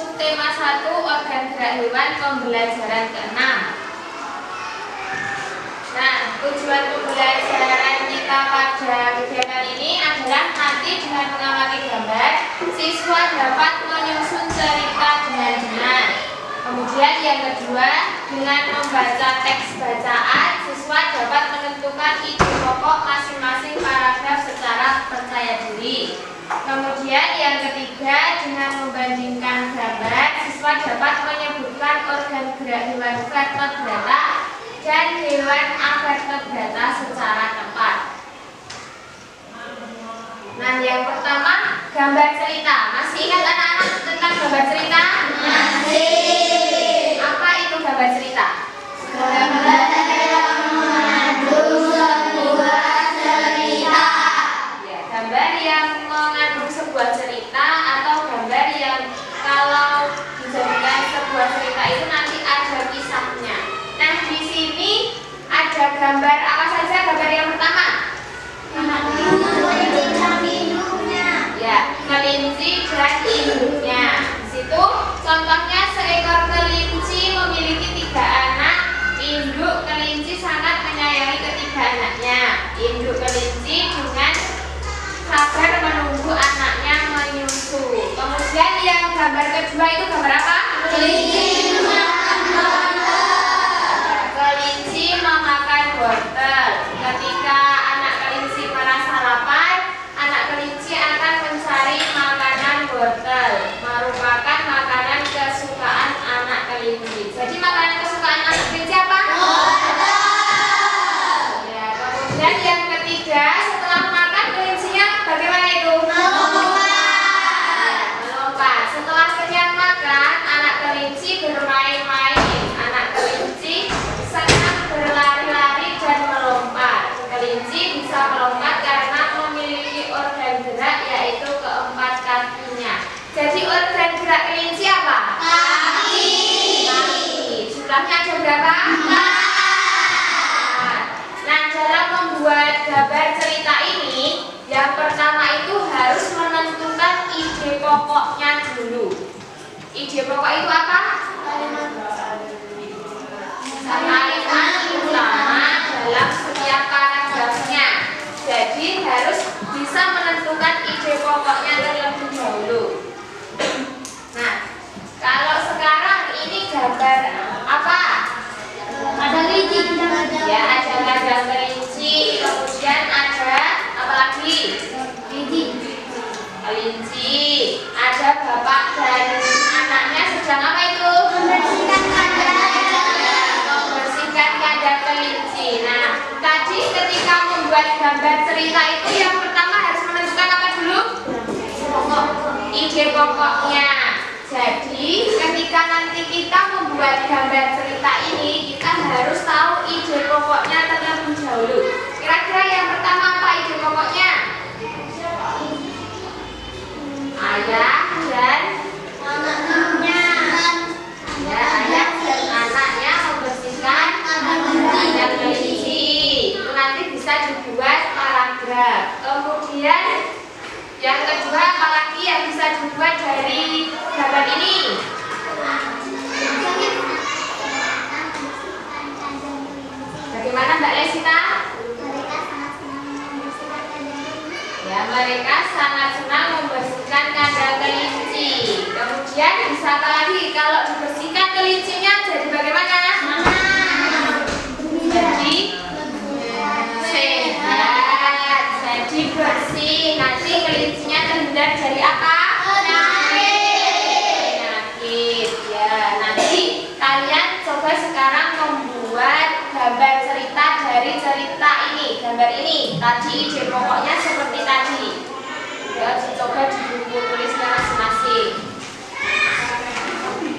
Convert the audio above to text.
Subtema 1 organ gerak hewan pembelajaran ke-6. Nah, tujuan pembelajaran kita pada kegiatan ini adalah nanti dengan mengamati gambar, siswa dapat menyusun cerita dengan benar. Kemudian yang kedua, dengan membaca teks bacaan, siswa dapat menentukan ide pokok masing-masing paragraf secara percaya diri. Kemudian yang ketiga, dengan membandingkan gambar, siswa dapat menyebutkan organ gerak hewan vertebrata dan hewan avertebrata secara tepat. Nah, yang pertama, gambar cerita. Masih ingat anak-anak tentang gambar cerita? Masih. Apa itu gambar cerita? Gambar yang mengandung sebuah cerita. Ya, gambar yang mengandung sebuah cerita atau gambar yang kalau dijadikan sebuah cerita itu nanti ada kisahnya. Nah, di sini ada gambar apa saja? Gambar yang pertama, ya, kelinci dan induknya. Di situ contohnya seekor kelinci memiliki 3 anak. Induk kelinci sangat menyayangi ketiga anaknya. Induk kelinci dengan sabar menunggu anaknya menyusu. Kemudian yang gambar kedua itu gambar apa? Kelinci memakan wortel. Kelinci memakan wortel. Ketika anak kelinci merasa lapar, anak kelinci akan mencari makanan wortel, merupakan makanan kesukaan anak kelinci. Jadi makanan kesukaan anak kelinci apa? Wortel. Ya, kemudian yang ketiga, setelah makan kelincinya bagaimana itu? Melompat. Setelah kenyang makan, anak kelinci bermain-main. Anak kelinci senang berlari-lari dan melompat. Kelinci bisa melompat karena memiliki organ gerak, yaitu keempat kakinya. Jadi organ gerak kelinci apa? Kaki. Jumlahnya ada berapa? 4. Nah, dalam membuat gambar cerita ini, yang pertama itu harus menentukan ide pokoknya dulu. Ide pokok itu apa? Kalimat utama dalam setiap paragrafnya. Jadi harus bisa menentukan ide pokoknya terlebih dahulu. Nah, kalau sekarang ini gambar apa? Ada kelinci. Ya, ada kandang kelinci. Kemudian ada apa lagi? Kelinci. Ada bapak dan anaknya sedang apa itu? Membersihkan kandang kelinci. Nah, tadi ketika membuat gambar cerita itu yang pertama harus menentukan apa dulu? Ide pokoknya. Jadi ketika nanti kita membuat gambar cerita ini, kita harus tahu ide pokoknya terlebih dahulu. Kira-kira yang pertama apa ide pokoknya? Ayah dan anaknya. Ya, ayah dan anaknya membersihkan kandang kelinci. Itu nanti bisa dibuat paragraf. Kemudian yang kedua, apalagi yang bisa dibuat dari gambar ini? Bagaimana Mbak Lesita? Ya, mereka sangat senang membersihkan kandang kelinci. Kemudian bisa apa lagi? Kalau dibersihkan kelincinya jadi bagaimana? Jadi sehat, jadi bersih. Nanti kelincinya terhindar dari apa? Penyakit. Ya, nanti kalian coba sekarang membuat gambar cerita dari cerita ini. Gambar ini tadi ide pokoknya seperti tadi. Ya, coba di buku tulisnya masing-masing.